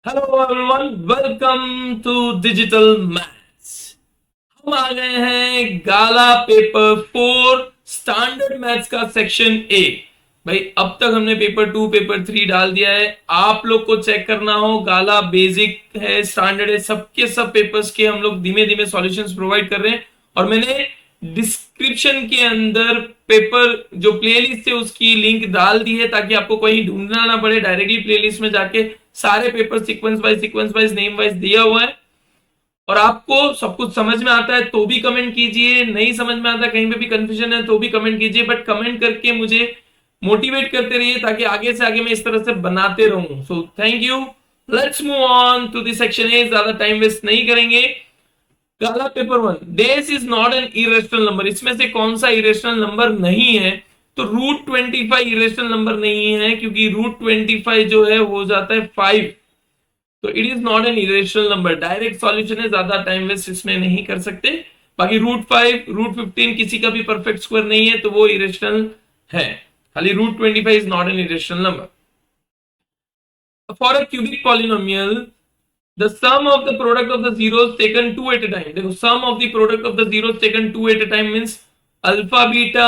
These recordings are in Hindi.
Hello everyone, welcome to digital maths. हम आ गए हैं गाला पेपर 4 स्टैंडर्ड मैथ्स का सेक्शन ए। भाई अब तक हमने पेपर 2 पेपर 3 डाल दिया है। आप लोग को चेक करना हो, गाला बेसिक है, स्टैंडर्ड है, सबके सब पेपर्स के हम लोग धीमे धीमे सॉल्यूशंस प्रोवाइड कर रहे हैं। और मैंने डिस्क्रिप्शन के अंदर पेपर जो प्लेलिस्ट है उसकी लिंक डाल दी है, ताकि आपको कहीं ढूंढना ना पड़े। डायरेक्टली प्लेलिस्ट में जाके सारे paper sequence wise name wise दिया हुआ है। और आपको सब कुछ समझ में आता है तो भी कमेंट कीजिए, नहीं समझ में आता कहीं पे भी कंफ्यूजन है तो भी कमेंट कीजिए, बट कमेंट करके मुझे मोटिवेट करते रहिए ताकि आगे से आगे मैं इस तरह से बनाते रहूं। So thank you. Let's move on to the section A. ज्यादा टाइम वेस्ट नहीं करेंगे। गाला paper 1, days is not an irrational number. इसमें से कौन सा इरेशनल नंबर नहीं है? तो रूट 25 इरेशनल नंबर नहीं है, क्योंकि रूट 25 जो है हो जाता है 5। तो it is not an irrational number. Direct solution है, ज्यादा टाइम वेस्ट इसमें नहीं कर सकते। बाकी रूट 5 रूट 15 किसी का भी परफेक्ट स्क्वायर नहीं है, तो वो इरेशनल है। खाली root 25 is not an irrational number. For a cubic polynomial, the sum of the product of the zeros taken two at a time. देखो, sum of the product of the zeros taken two at a time means alpha beta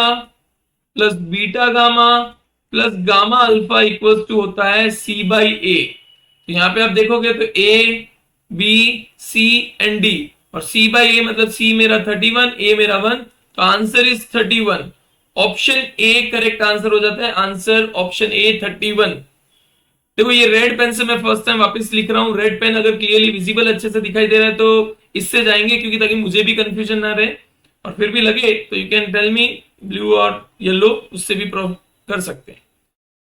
plus beta gamma plus gamma alpha equals to होता है सी बाई ए। तो यहां पे आप देखोगे तो A B C and D, और सी बाई ए मतलब सी मेरा 31, ए मेरा 1, तो answer is 31। Option A correct answer हो जाता है। Answer option A 31। देखो, ये रेड पेन से मैं फर्स्ट टाइम वापस लिख रहा हूं। रेड पेन अगर क्लियरली विजिबल अच्छे से दिखाई दे रहा है तो इससे जाएंगे, क्योंकि ताकि मुझे भी कंफ्यूजन ना रहे। और फिर भी लगे तो you can tell me blue और येलो, उससे भी प्रूव कर सकते हैं।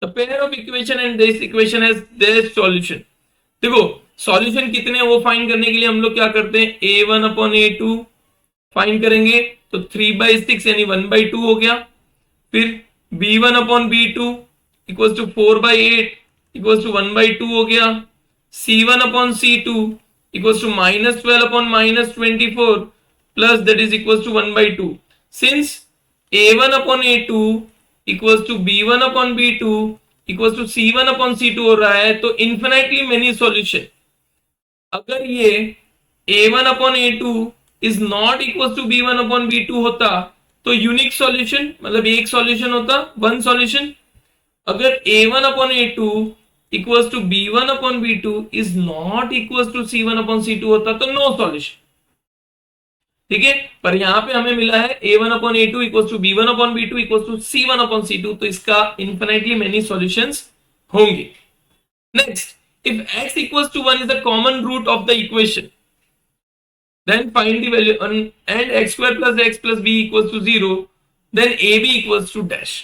The pair of equation and this equation has their solution. देखो, सॉल्यूशन कितने हैं वो फाइंड करने के लिए हम लोग क्या करते हैं, a1 अपॉन a2 फाइंड करेंगे, तो 3/6 यानी 1/2 हो गया। फिर b1 upon b2 equal to 4/8 equal to 1/2 हो गया। c1 upon c2 equal to -12 upon -24 plus that is equal to 1/2। Since a1 upon a2 equal to b1 upon b2 equal to c1 upon c2 हो रहा है, तो इन्फिनाइटली मेनी सॉल्यूशन। अगर ये a1 upon a2 is not equal to b1 upon b2 होता, तो यूनिक सॉल्यूशन मतलब एक सॉल्यूशन होता, वन सॉल्यूशन। अगर a1 upon a2 equals to b1 upon b2 is not equals to c1 upon c2 होता, तो नो सॉल्यूशन। ठीक है, पर यहां पे हमें मिला है a1 upon a2 equals to b1 upon b2 equals to c1 upon c2, तो इसका इन्फिनिटली मेनी सॉल्यूशंस होंगे। Next, if x equals to 1 is the common root of the equation, then find the value and x square plus x plus b equals to 0, then ab equals to dash।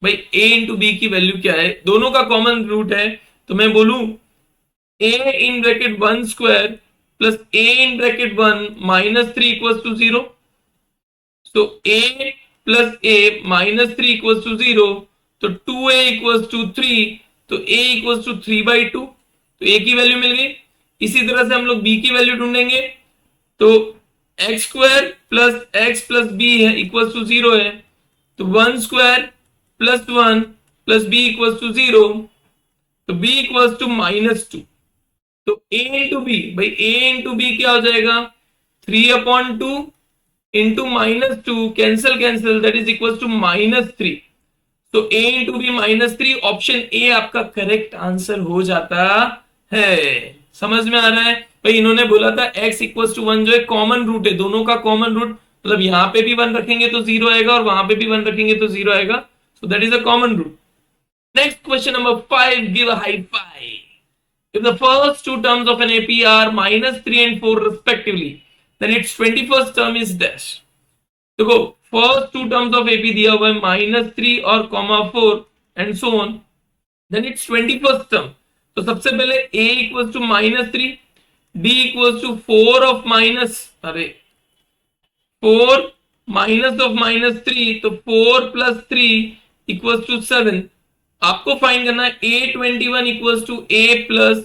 भाई a इंटू बी की वैल्यू क्या है? दोनों का कॉमन रूट है, तो मैं बोलूं a in bracket 1 square plus a in bracket 1 -3 equals to 0। So a plus a -3 equals to 0, तो 2a इक्वल्स टू 3, तो a इक्वल्स टू 3/2। तो a की वैल्यू मिल गई। इसी तरह से हम लोग b की वैल्यू ढूंढेंगे, तो एक्स स्क्वायर प्लस बी है इक्वल्स टू 0 है, तो 1 square plus 1 plus B equals to 0, तो b इक्वल्स टू -2। तो a इंटू बी, भाई a इंटू बी क्या हो जाएगा, 3/2 into -2, cancel that is equals to -3। तो a into B -3, option A आपका करेक्ट आंसर हो जाता है। समझ में आ रहा है? भाई इन्होंने बोला था x इक्वल्स टू 1 जो है कॉमन रूट है, दोनों का कॉमन रूट मतलब यहां पे भी 1 रखेंगे तो 0 आएगा और वहां पे भी 1 रखेंगे तो 0 आएगा। So that is a common root. Next question number 5, give a high five. If the first two terms of an AP are -3 and 4 respectively, then its 21st term is dash. देखो, first two terms of AP दिया हुआ है -3 और -4 and so on, then its 21st term। तो सबसे पहले a equals to -3, d equals to 4 of minus, अरे 4 माइनस ऑफ -3, तो 4 प्लस 3 इक्वल्स टू 7। आपको फाइंड करना है a21 equals to a plus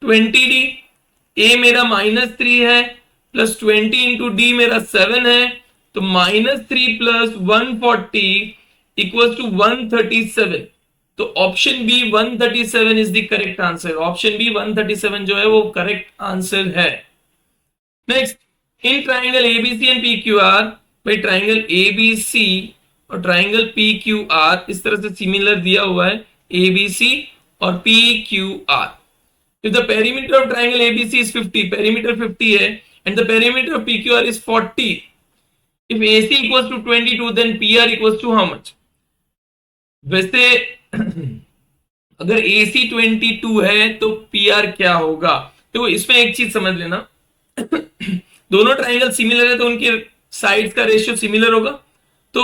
20d। a मेरा -3 है प्लस 20 इंटू डी मेरा 7 है, तो -3 प्लस 140 इक्वल्स टू 137। तो option B 137 is the correct answer. Option B 137 जो है वो करेक्ट आंसर है। Next, in triangle ABC and P Q R, भाई ट्राइंगल एबीसी और ट्राइंगल पी क्यू आर इस तरह से सिमिलर दिया हुआ है, एबीसी और P Q R. If the perimeter of triangle ABC is 50, perimeter 50 है, and the perimeter of PQR is 40. If AC equals to 22, then PR equals to how much? वैसे अगर AC 22 है तो PR क्या होगा? तो इसमें एक चीज समझ लेना, दोनों ट्राइंगल सिमिलर है तो उनके साइड्स का रेशियो सिमिलर होगा। तो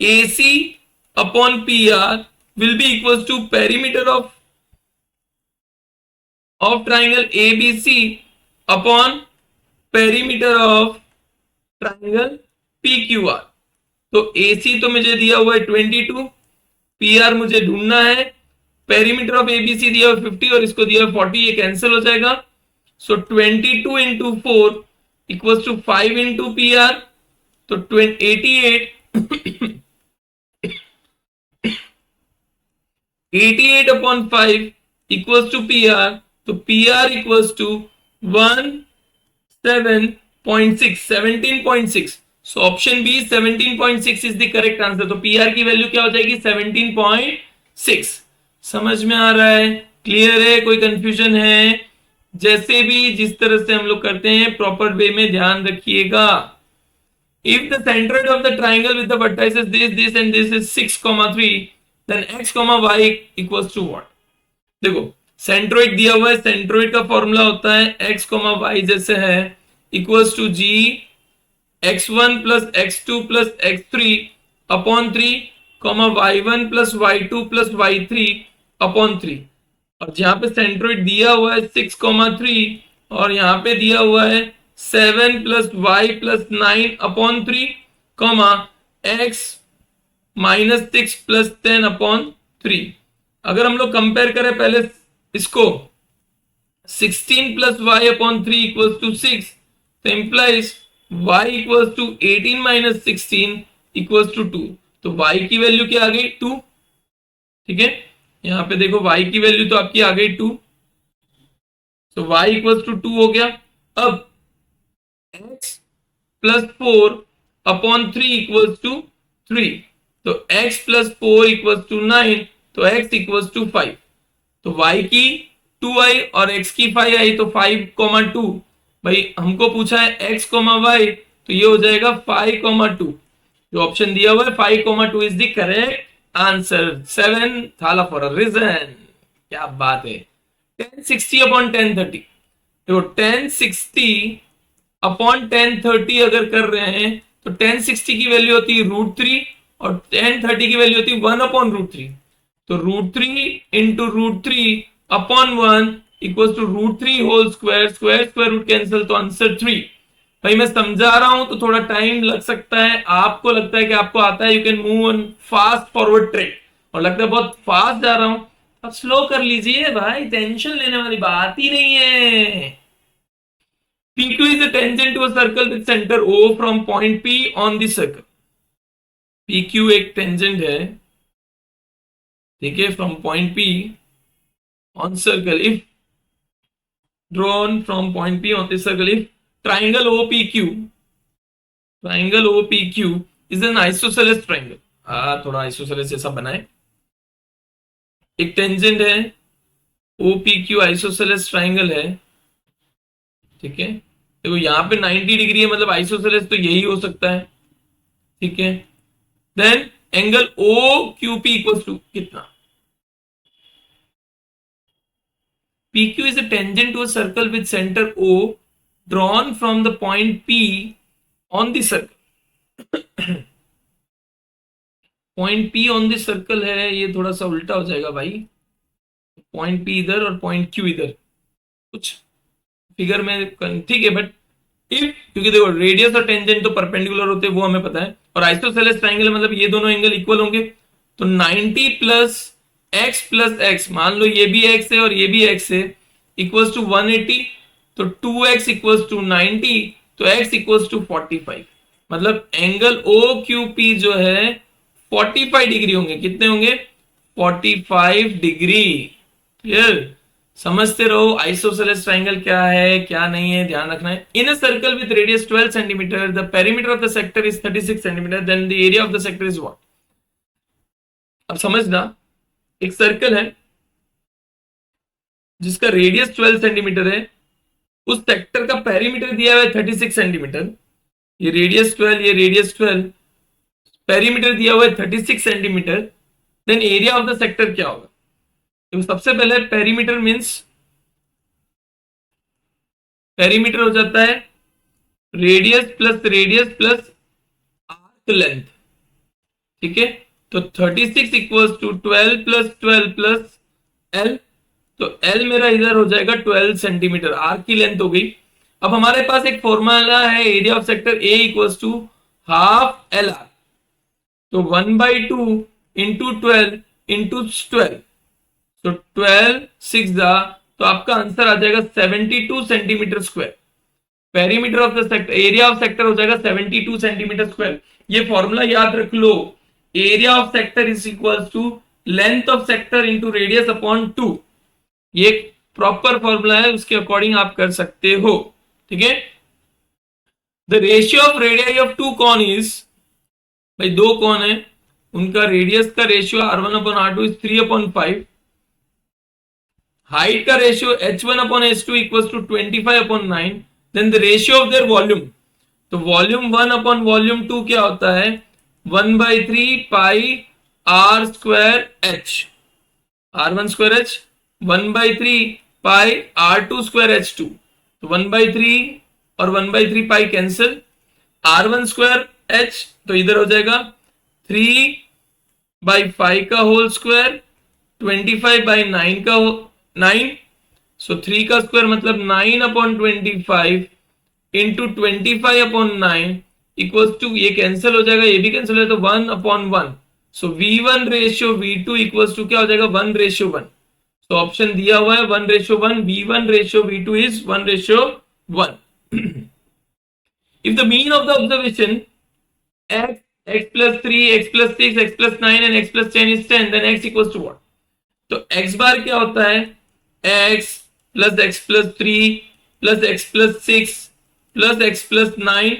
AC upon PR will be equals to perimeter of triangle ABC upon perimeter of triangle PQR। तो AC तो मुझे दिया हुआ है 22, PR मुझे ढूंढना है, पेरीमीटर ऑफ ABC दिया हुआ 50 और इसको दिया हुआ 40, ये कैंसिल हो जाएगा। So 22 into 4 equals to 5 into PR, तो 88 अपॉन 5 इक्वल्स टू PR, तो PR equals to 17.6। So option B 17.6 is the correct answer. तो PR की वैल्यू क्या हो जाएगी? 17.6। समझ में आ रहा है? क्लियर है? कोई कंफ्यूजन है? जैसे भी जिस तरह से हम लोग करते हैं प्रॉपर वे में ध्यान रखिएगा। If the centroid of the triangle with the vertices this and this is 6,3, then x, y equals to what? देखो सेंट्रोइड दिया हुआ है, सेंट्रोइड का फॉर्मूला होता है x, y जैसे है equals to g x1 plus x2 plus x3 upon 3, y1 plus y2 plus y3 upon 3। और जहां पे सेंट्रोइड दिया हुआ है 6,3 और यहां पे दिया हुआ है 7 plus y plus 9 upon 3, x minus 6 plus 10 upon 3। अगर हम लोग कंपेयर करें पहले इसको 16 plus Y upon 3 equals to 6, तो implies y equals to 18 minus 16 equals to 2। तो y की वैल्यू क्या आ गई? 2। ठीक है, यहां पे देखो y की वैल्यू तो आपकी आ गई 2, तो y इक्वल्स टू 2 हो गया। अब x plus 4 upon 3 equals to 3, तो x प्लस 4 इक्वल्स टू 9, तो x इक्वल्स टू 5। तो y की 2 आई और x की 5 आई, तो 5,2। भाई हमको पूछा है x, y, तो ये हो जाएगा 5,2। जो ऑप्शन दिया हुआ है 5,2 इज द करेक्ट आंसर। 7 थाला फॉर अ रीजन। क्या बात है। 1060 अपॉन 1030, तो 1060 अपॉन 1030 अगर कर रहे हैं तो 1060 की वैल्यू होती है √3 और 1030 की वैल्यू होती है 1 अपॉन √3। तो √3 into √3 upon 1 equals to √3 whole square, square root cancel, तो आंसर 3। भाई मैं समझा रहा हूं तो थोड़ा टाइम लग सकता है, आपको लगता है कि आपको आता है, you can move on fast forward track, और लगता है बहुत फास्ट जा रहा हूं, अब स्लो कर लीजिए भाई, टेंशन लेने वाली बात ही नहीं है। PQ is a tangent to a circle with center O from point P on the circle। PQ एक टेंजेंट है, ठीक है, from point P on circle if drawn from point P on the circle if triangle OPQ is an isosceles triangle। थोड़ा आइसोसेलेस जैसा बनाए, एक टेंजेंट है OPQ आइसोसेलेस ट्राइंगल है, ठीक है। देखो यहां पे 90 डिग्री है, मतलब आइसोसेलेस तो यही हो सकता है, ठीक है। Then angle OQP equals to कितना? PQ is a tangent to a circle with center O drawn from the point P on the circle। Point P on the circle है, ये थोड़ा सा उल्टा हो जाएगा भाई, पॉइंट P इधर और पॉइंट Q इधर, कुछ फिगर में ठीक है, बट इफ, क्योंकि देखो रेडियस और टेंजेंट तो परपेंडिकुलर होते हैं, वो हमें पता है, और आइसोसेलेस ट्राइंगल मतलब ये दोनों एंगल इक्वल होंगे, तो 90 प्लस x, मान लो ये भी x है और ये भी x है, इक्वल्स टू 180, तो 2x इक्वल्स टू 90, तो x इक्वल्स टू 45। मतलब एंगल OQP जो है 45 डिग्री होंगे। कितने होंगे? 45 डिग्री। क्लियर? समझते रहो आइसोसेलेस ट्राइंगल क्या है क्या नहीं है, ध्यान रखना है। In a circle with radius 12 centimetre, the perimeter of the sector is 36 centimetre, then the area of the sector is what? अब समझना, एक सर्कल है जिसका रेडियस 12 सेंटीमीटर है, उस सेक्टर का पेरीमीटर दिया हुआ है 36 सेंटीमीटर, ये रेडियस 12, ये रेडियस 12, पेरीमीटर दिया हुआ है 36 centimetre, then area of the sector क्या होगा? तो सबसे पहले पेरीमीटर मींस, पेरीमीटर हो जाता है रेडियस प्लस आर्क लेंथ। ठीक है, तो 36 इक्वल्स टू 12 प्लस एल, तो एल मेरा इधर हो जाएगा 12 सेंटीमीटर, आर्क की लेंथ हो गई। अब हमारे पास एक फॉर्मूला है area of sector A equals to half L R, तो 1/2 इंटू 12 इंटू 12, तो 12 6 तो आपका आंसर आ जाएगा 72 centimetre square. Perimeter of the sector, area of sector हो जाएगा 72 सेंटीमीटर स्क्वायर। ये फॉर्मूला याद रख लो, area of sector is equal to length of sector into radius upon 2। ये प्रॉपर फॉर्मूला है, उसके अकॉर्डिंग आप कर सकते हो। ठीक है, the ratio of radii of two cone is, भाई दो कॉन है, उनका रेडियस का रेशियो r1/r2 इज 3/5, हाइट का ratio h1/h2 equals to 25/9, then the ratio of their volume, तो वॉल्यूम 1/वॉल्यूम 2 क्या होता है? 1/3 pi r square h, r1 square h, 1/3 pi r2 square h2, तो 1/3 और 1/3 pi cancel, r1 square h तो इधर हो जाएगा 3/5 का होल स्क्वायर, 25/9 का 9, सो 3 का स्क्वायर मतलब 9/25 इंटू 25/9 इक्वल्स टू, ये कैंसिल हो जाएगा, ये भी कैंसिल हो जाएगा, तो 1/1, सो v1 ratio v2 equals to क्या हो जाएगा? 1/1। तो ऑप्शन दिया हुआ है 1/1, v1 ratio v2 is 1/1। If the mean of the observation x, x plus 3, x plus 6, x plus 9 and x plus 10 is 10, then x equals to what? तो x बार क्या होता है? x plus x plus 3 plus x plus 6 plus x plus 9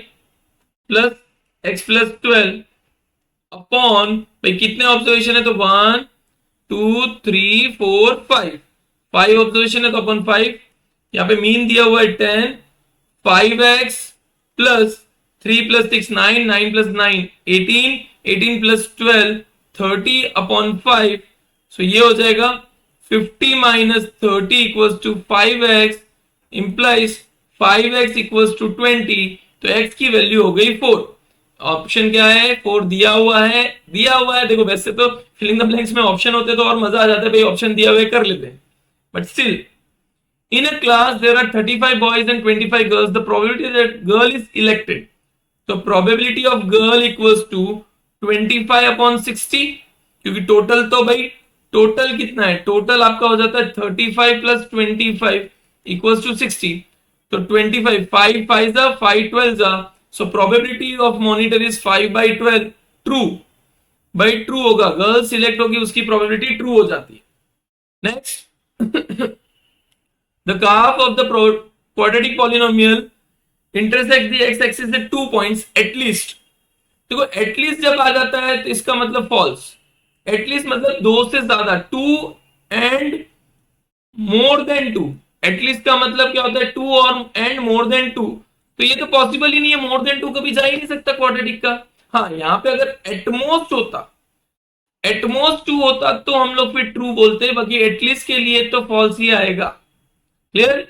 plus x plus 12 upon, भाई कितने ऑब्जर्वेशन है? तो 1 2 3 4 5 ऑब्जर्वेशन है, तो अपॉन 5, यहाँ पे मीन दिया हुआ है 10, 5x plus 3 plus 6 9, 9 plus 9 18, 18 plus 12 30 upon 5, so ये हो जाएगा 50 minus 30 equals to 5x, implies 5x equals to 20, तो x की वैल्यू हो गई 4। ऑप्शन क्या है? 4 दिया हुआ है, देखो वैसे तो फिलिंग द ब्लैंक्स में ऑप्शन होते तो और मजा आ जाता है, भाई ऑप्शन दिया हुआ है कर लेते हैं, but still in a class there are 35 boys and 25 girls, the probability that girl is elected, so probability of girl equals to 25/60, क्योंकि टोटल तो भाई टोटल कितना है? टोटल आपका हो जाता है 35 प्लस 25 इक्वल्स टू 60, तो 25 5 5 जा 5 12 जा, so probability of monitor is 5/12, true by true होगा, गर्ल सिलेक्ट होगी उसकी प्रोबेबिलिटी ट्रू हो जाती है। Next, the graph of the quadratic polynomial intersect the x-axis at 2 points at least। देखो at least जब आ जाता है तो इसका मतलब false, at least मतलब 2 से ज्यादा, 2 and more than 2, at least का मतलब क्या होता है? 2 और and more than 2, तो ये तो पॉसिबल ही नहीं है, more than 2 कभी जा ही नहीं सकता क्वाड्रेटिक का। हाँ, यहाँ पे अगर at most होता, at most 2 होता तो हम लोग फिर ट्रू बोलते, बाकी एटलीस्ट के लिए तो फॉल्स ही आएगा। क्लियर?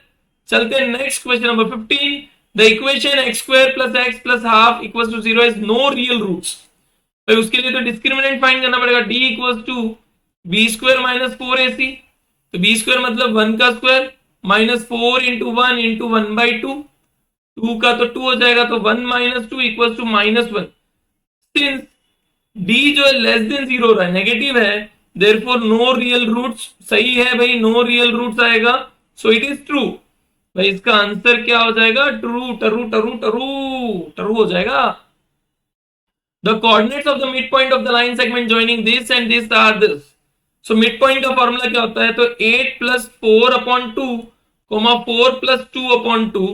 चलते हैं next question number 15। The equation x square plus x plus half equals to 0 is no real roots, भाई उसके लिए तो डिस्क्रिमिनेंट फाइंड करना पड़ेगा, d equals to b square minus 4ac, तो b स्क्वायर मतलब 1 का स्क्वायर माइनस 4 इंटू 1 इंटू 1/2, 2 का तो 2 हो जाएगा, तो 1 minus 2 equals to -1। Since d जो है लेस देन 0 हो रहा है, नेगेटिव है, देयरफॉर नो रियल रूट्स, सही है भाई, नो रियल रूट्स आएगा, सो इट इज ट्रू। भाई इसका आंसर क्या हो जाएगा? ट्रू, टरू टरू टरू टरू हो जाएगा। The coordinates of the mid point of the line segment joining this and this are this, so mid point का फॉर्मूला क्या होता है, तो 8 प्लस 4/2 4 प्लस 2/2,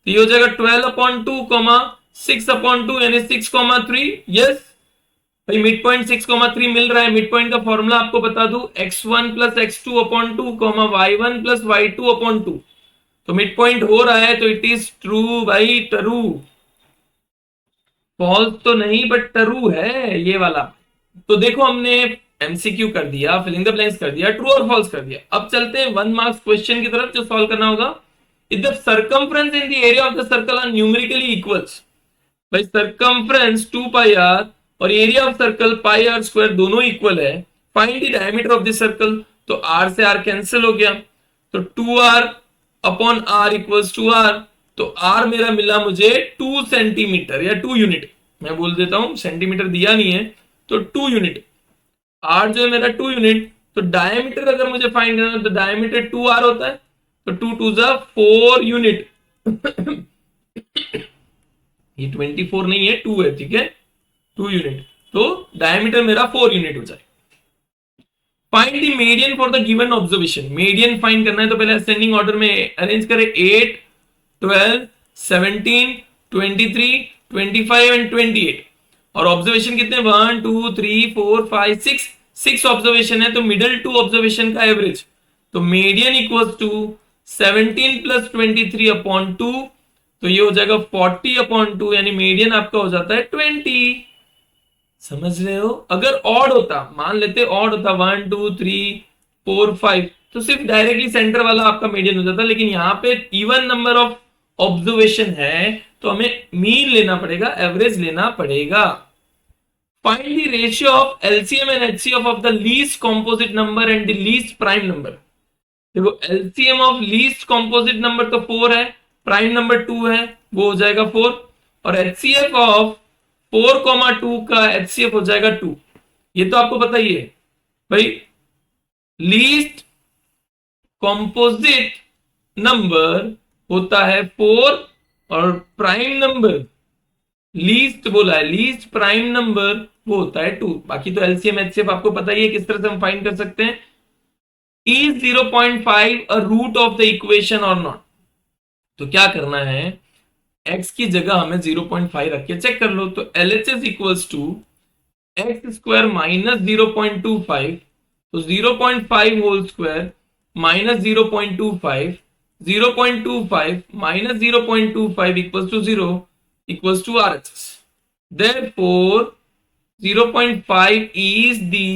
तो ये हो जाएगा 12/2 6/2 यानी 6,3। यस भाई मिड पॉइंट 6,3 मिल रहा है। मिड पॉइंट का फॉर्मूला आपको बता दूं, x1 plus x2/2 y1 plus y2/2। तो मिड पॉइंट हो रहा है, तो इट इज ट्रू भाई, ट्रू। फॉल्स तो नहीं बट ट्रू है ये वाला। तो देखो हमने एमसीक्यू कर दिया, फिलिंग द ब्लैंक्स कर दिया, ट्रू और फॉल्स कर दिया। अब चलते हैं 1 मार्क्स क्वेश्चन की तरफ जो सॉल्व करना होगा। If the circumference in the area of the circle are numerically equals, भाई सर्कमफ्रेंस 2πr और एरिया ऑफ सर्कल πr² दोनों इक्वल है, find the diameter of the circle. तो r से r कैंसिल हो गया, तो 2r/r इक्वल्स टू r। तो r मेरा मिला मुझे 2 सेंटीमीटर या 2 यूनिट, मैं बोल देता हूं सेंटीमीटर दिया नहीं है, तो 2 यूनिट। r जो है मेरा 2 यूनिट। तो डायमीटर अगर मुझे फाइंड करना है तो डायमीटर 2r होता है, तो 2 2 जा 4 यूनिट। ये 24 नहीं है, 2 है, ठीक है, 2 यूनिट। तो डायमीटर मेरा 4 यूनिट हो जाए। Find the median for the given observation. Median find करना है तो पहले असेंडिंग ऑर्डर में अरेंज करें, 8 12 17 23 25 एंड 28। और ऑब्जर्वेशन कितने, 1 2 3 4 5 6 ऑब्जर्वेशन है, तो मिडल 2 ऑब्जर्वेशन का एवरेज। तो मीडियन इक्वल्स टू 17 प्लस 23/2, तो ये हो जाएगा 40/2, यानी मीडियन आपका हो जाता है 20। समझ रहे हो। अगर ऑड होता, मान लेते ऑड होता 1 2 3 4 5, तो सिर्फ डायरेक्टली सेंटर वाला आपका मीडियन हो जाता, लेकिन यहाँ पे इवन नंबर ऑफ ऑब्जर्वेशन है तो हमें मीन लेना पड़ेगा, एवरेज लेना पड़ेगा। Find the ratio of LCM and HCF of the least composite number and the least prime number. देखो LCM of least composite number तो 4 है, प्राइम नंबर 2 है, वो हो जाएगा 4। और एचसीएफ ऑफ 4,2 का एचसीएफ हो जाएगा 2। ये तो आपको पता ही है भाई, लीस्ट कॉम्पोजिट नंबर होता है 4 और प्राइम नंबर, लीस्ट बोला है, लीस्ट प्राइम नंबर वो होता है 2। बाकी तो एलसीएम एचसीएफ आपको पता ही है किस तरह से हम फाइंड कर सकते हैं। Is 0.5 a root of the equation और नॉट। तो क्या करना है, x की जगह हमें 0.5 रख के चेक कर लो। तो LHS equals to x² minus 0.25, तो 0.5 whole square minus 0.25, 0.25 minus 0.25 equals to 0 equals to RHS। Therefore 0.5 is the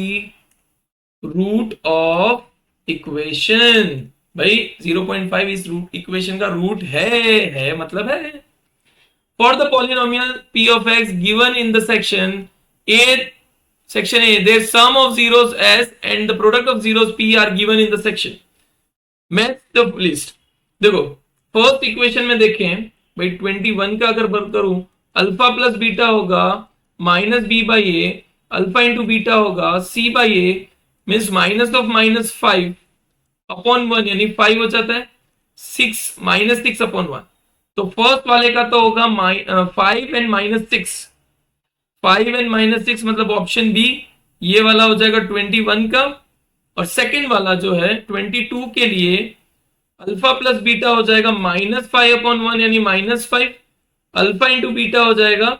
root of equation. भाई 0.5 इस रूट इक्वेशन का रूट है मतलब है। For the polynomial p of x given in the section A, their sum of zeros s and the product of zeros p are given in the section match the list। देखो फर्स्ट इक्वेशन में देखें भाई 21 का अगर वर्क करूं, अल्फा प्लस बीटा होगा minus B by A, alpha into beta होगा C by A, means minus of -5/1 यानी 5 हो जाता है, 6 -6/1। तो फर्स्ट वाले का तो होगा 5 एंड -6, 5 एंड -6 मतलब ऑप्शन बी, ये वाला हो जाएगा 21 का। और सेकंड वाला जो है 22 के लिए अल्फा प्लस बीटा हो जाएगा -5/1 यानी -5, अल्फा इंटू बीटा हो जाएगा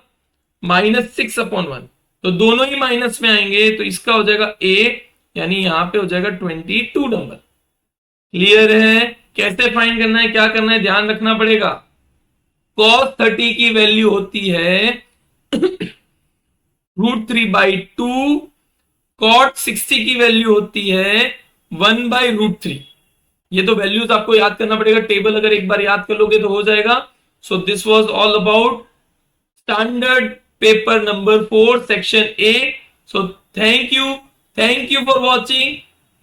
-6/1। तो दोनों ही माइनस में आएंगे, तो इसका हो जाएगा ए, यानी यहां पे हो जाएगा 22 नंबर। क्लियर है। कैसे फाइंड करना है, क्या करना है, ध्यान रखना पड़ेगा। cos 30 की वैल्यू होती है √3/2, cot 60 की वैल्यू होती है 1/√3। ये तो वैल्यूज आपको याद करना पड़ेगा, टेबल अगर एक बार याद कर लोगे तो हो जाएगा। So this was all about standard paper number 4 section A. So thank you for watching.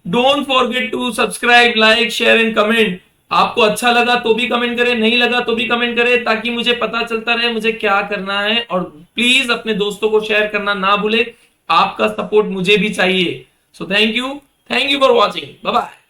Don't forget to subscribe, like, share and comment. आपको अच्छा लगा तो भी कमेंट करें, नहीं लगा तो भी कमेंट करें, ताकि मुझे पता चलता रहे मुझे क्या करना है। और प्लीज अपने दोस्तों को शेयर करना ना भूले, आपका सपोर्ट मुझे भी चाहिए। So thank you for watching, bye bye.